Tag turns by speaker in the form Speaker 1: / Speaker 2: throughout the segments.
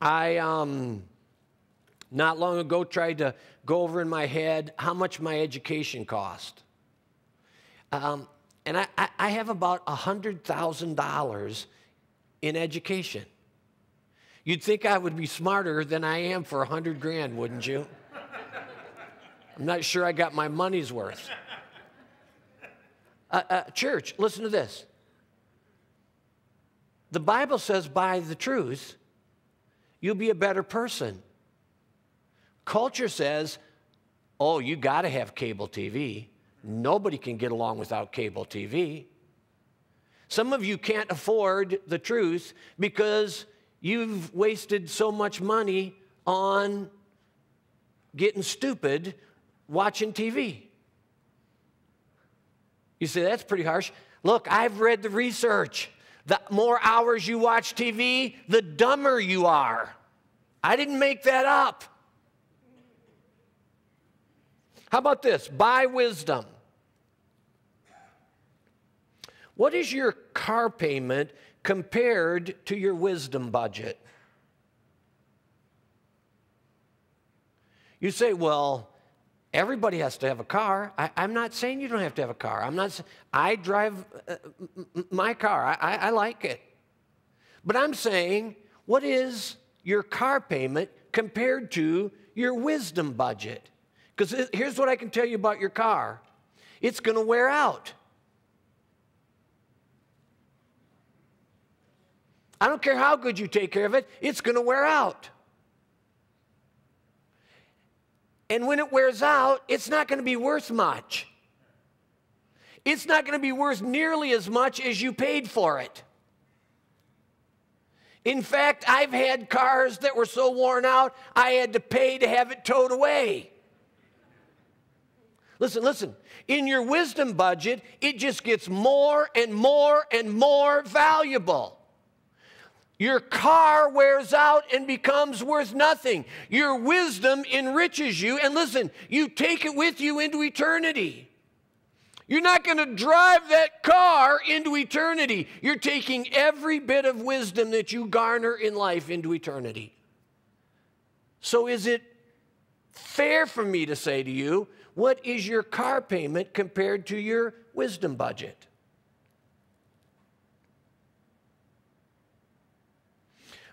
Speaker 1: I not long ago tried to go over in my head how much my education cost. And I have about $100,000 in education. You'd think I would be smarter than I am for 100 grand, wouldn't you? I'm not sure I got my money's worth. Church, listen to this. The Bible says by the truth, you'll be a better person. Culture says, oh, you got to have cable TV. Nobody can get along without cable TV. Some of you can't afford the truth because you've wasted so much money on getting stupid watching TV. You say, that's pretty harsh. Look, I've read the research. The more hours you watch TV, the dumber you are. I didn't make that up. How about this? Buy wisdom. What is your car payment compared to your wisdom budget? You say, well, everybody has to have a car. I'm not saying you don't have to have a car. I drive my car. I like it. But I'm saying, what is your car payment compared to your wisdom budget? Because here's what I can tell you about your car. It's going to wear out. I don't care how good you take care of it, it's going to wear out. And when it wears out, it's not going to be worth much. It's not going to be worth nearly as much as you paid for it. In fact, I've had cars that were so worn out, I had to pay to have it towed away. Listen. In your wisdom budget, it just gets more and more and more valuable. Your car wears out and becomes worth nothing. Your wisdom enriches you. And listen, you take it with you into eternity. You're not going to drive that car into eternity. You're taking every bit of wisdom that you garner in life into eternity. So is it fair for me to say to you, what is your car payment compared to your wisdom budget?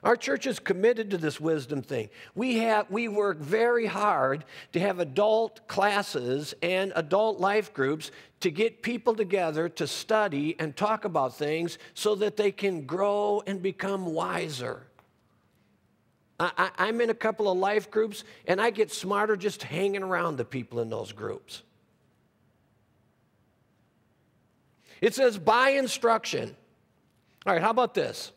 Speaker 1: Our church is committed to this wisdom thing. We work very hard to have adult classes and adult life groups to get people together to study and talk about things so that they can grow and become wiser. I'm in a couple of life groups, and I get smarter just hanging around the people in those groups. It says, buy instruction. All right, how about this?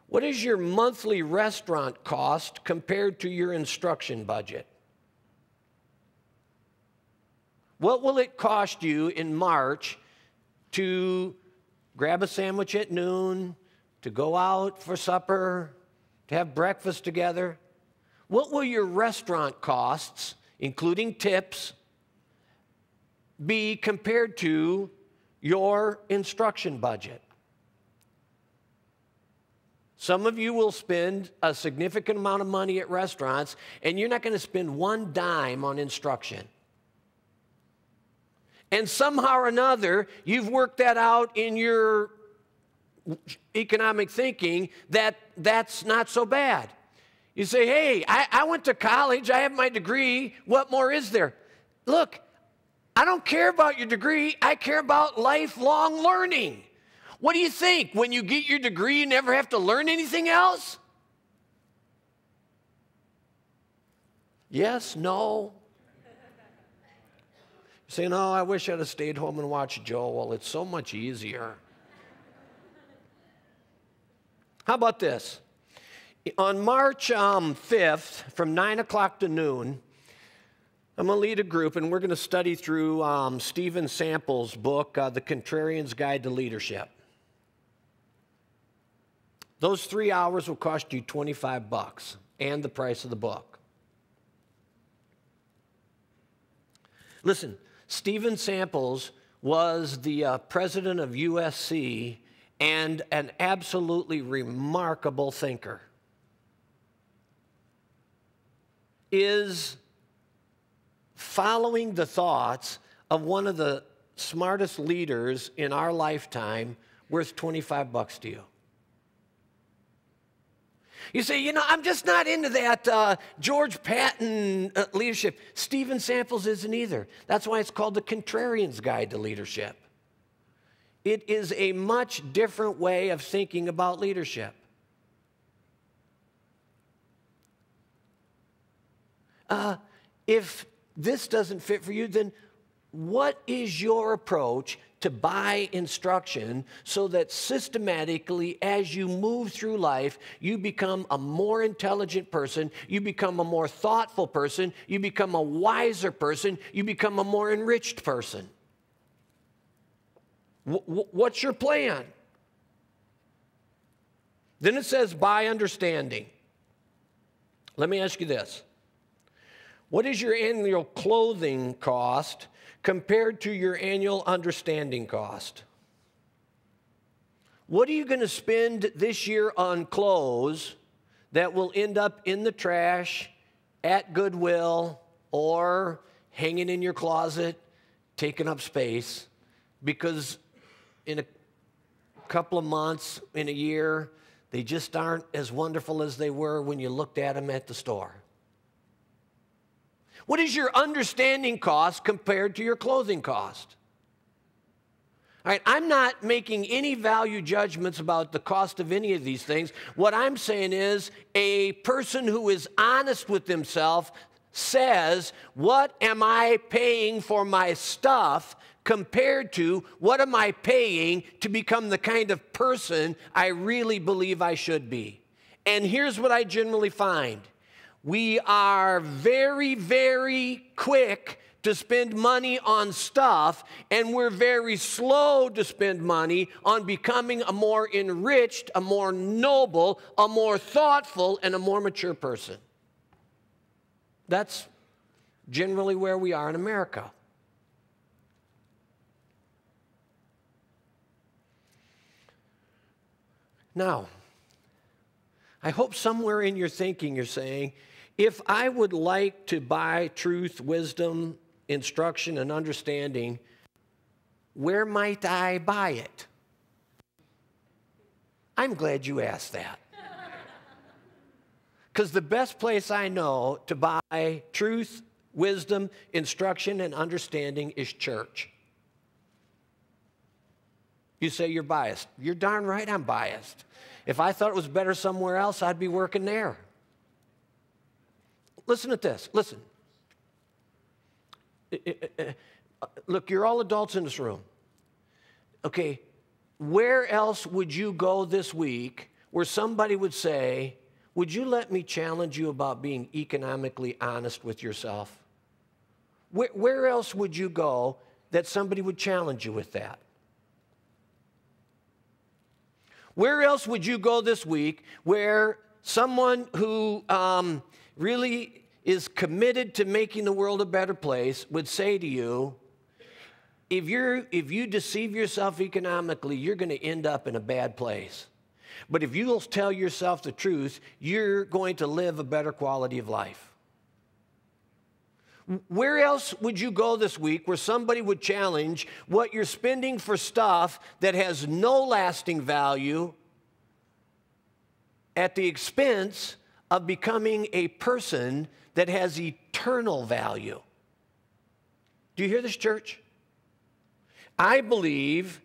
Speaker 1: What is your monthly restaurant cost compared to your instruction budget? What will it cost you in March to grab a sandwich at noon, to go out for supper, to have breakfast together? What will your restaurant costs, including tips, be compared to your instruction budget? Some of you will spend a significant amount of money at restaurants, and you're not going to spend one dime on instruction. And somehow or another, you've worked that out in your economic thinking that that's not so bad. You say, hey, I went to college, I have my degree, what more is there? Look, I don't care about your degree, I care about lifelong learning. What do you think? When you get your degree, you never have to learn anything else? Yes, no. You say, no, I wish I'd have stayed home and watched Joe. Well, it's so much easier. How about this? On March 5th, from 9 o'clock to noon, I'm going to lead a group, and we're going to study through Stephen Sample's book, The Contrarian's Guide to Leadership. Those 3 hours will cost you $25 and the price of the book. Listen, Stephen Samples was the president of USC and an absolutely remarkable thinker. is following the thoughts of one of the smartest leaders in our lifetime worth $25 to you. You say, you know, I'm just not into that George Patton leadership. Stephen Samples isn't either. That's why it's called The Contrarian's Guide to Leadership. It is a much different way of thinking about leadership. If this doesn't fit for you, then what is your approach to buy instruction so that systematically, as you move through life, you become a more intelligent person, you become a more thoughtful person, you become a wiser person, you become a more enriched person? What's your plan? Then it says, by understanding. Let me ask you this. What is your annual clothing cost compared to your annual understanding cost? What are you going to spend this year on clothes that will end up in the trash, at Goodwill, or hanging in your closet, taking up space, because in a couple of months, in a year, they just aren't as wonderful as they were when you looked at them at the store? What is your understanding cost compared to your clothing cost? All right, I'm not making any value judgments about the cost of any of these things. What I'm saying is a person who is honest with himself says, what am I paying for my stuff compared to what am I paying to become the kind of person I really believe I should be? And here's what I generally find. We are very, very quick to spend money on stuff, and we're very slow to spend money on becoming a more enriched, a more noble, a more thoughtful, and a more mature person. That's generally where we are in America. Now, I hope somewhere in your thinking you're saying, if I would like to buy truth, wisdom, instruction, and understanding, where might I buy it? I'm glad you asked that. Because the best place I know to buy truth, wisdom, instruction, and understanding is church. You say you're biased. You're darn right I'm biased. If I thought it was better somewhere else, I'd be working there. Listen to this. Listen. Look, you're all adults in this room. Okay, where else would you go this week where somebody would say, would you let me challenge you about being economically honest with yourself? Where else would you go that somebody would challenge you with that? Where else would you go this week where someone who really is committed to making the world a better place would say to you, if you deceive yourself economically, you're going to end up in a bad place. But if you'll tell yourself the truth, you're going to live a better quality of life. Where else would you go this week where somebody would challenge what you're spending for stuff that has no lasting value at the expense of becoming a person that has eternal value? Do you hear this, church? I believe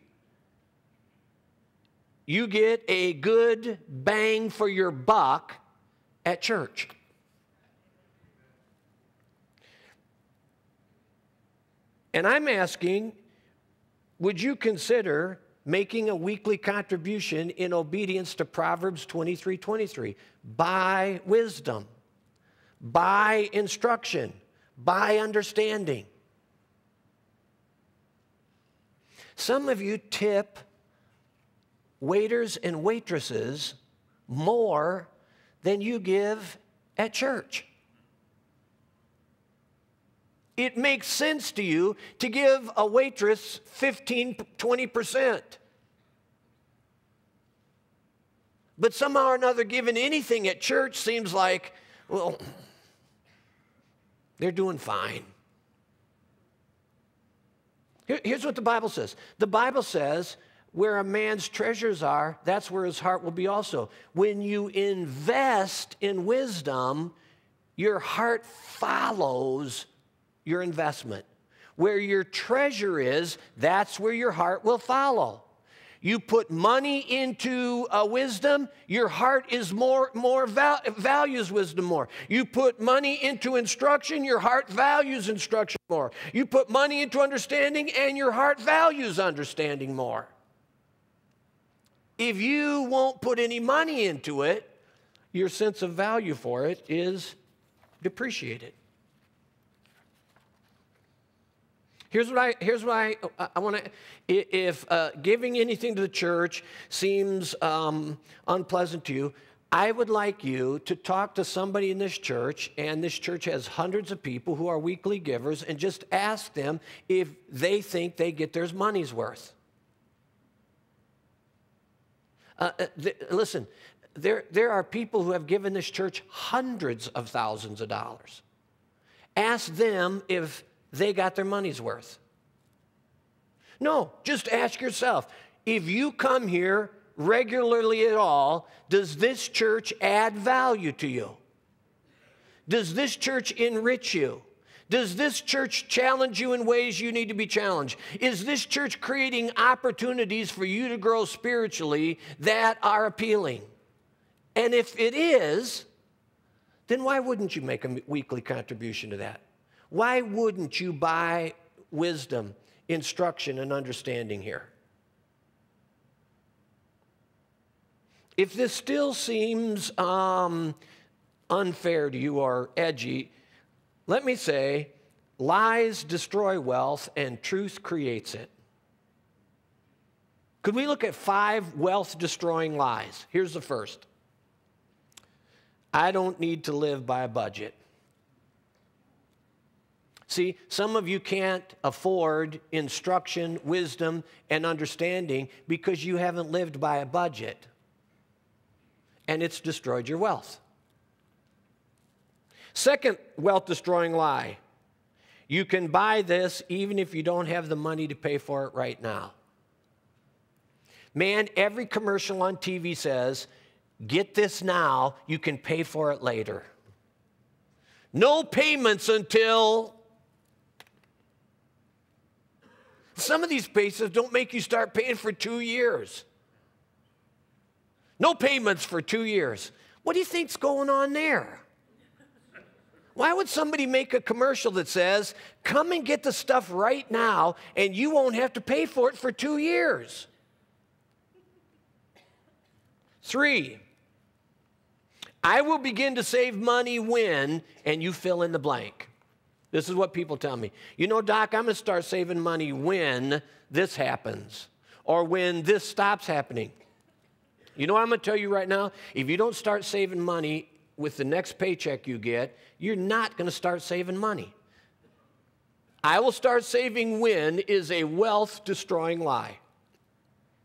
Speaker 1: you get a good bang for your buck at church. And I'm asking, would you consider making a weekly contribution in obedience to Proverbs 23:23? Buy wisdom, buy instruction, buy understanding. Some of you tip waiters and waitresses more than you give at church. It makes sense to you to give a waitress 15, 20%. But somehow or another, giving anything at church seems like, well, They're doing fine. Here's what the Bible says. The Bible says, where a man's treasures are, that's where his heart will be also. When you invest in wisdom, your heart follows your investment. Where your treasure is, that's where your heart will follow. You put money into wisdom, your heart is values wisdom more. You put money into instruction, your heart values instruction more. You put money into understanding, and your heart values understanding more. If you won't put any money into it, your sense of value for it is depreciated. Here's what I want to, if giving anything to the church seems unpleasant to you, I would like you to talk to somebody in this church, and this church has hundreds of people who are weekly givers, and just ask them if they think they get their money's worth. Listen, there are people who have given this church hundreds of thousands of dollars. Ask them if they got their money's worth. No, just ask yourself, if you come here regularly at all, does this church add value to you? Does this church enrich you? Does this church challenge you in ways you need to be challenged? Is this church creating opportunities for you to grow spiritually that are appealing? And if it is, then why wouldn't you make a weekly contribution to that? Why wouldn't you buy wisdom, instruction, and understanding here? If this still seems unfair to you or edgy, let me say, lies destroy wealth and truth creates it. Could we look at 5 wealth-destroying lies? Here's the first. I don't need to live by a budget. See, some of you can't afford instruction, wisdom, and understanding because you haven't lived by a budget, and it's destroyed your wealth. Second wealth-destroying lie. You can buy this even if you don't have the money to pay for it right now. Man, every commercial on TV says, get this now, you can pay for it later. No payments until... Some of these places don't make you start paying for 2 years. No payments for 2 years. What do you think's going on there? Why would somebody make a commercial that says, come and get the stuff right now, and you won't have to pay for it for 2 years? 3, I will begin to save money when, and you fill in the blank. This is what people tell me. You know, Doc, I'm going to start saving money when this happens or when this stops happening. You know what I'm going to tell you right now? If you don't start saving money with the next paycheck you get, you're not going to start saving money. I will start saving when is a wealth-destroying lie.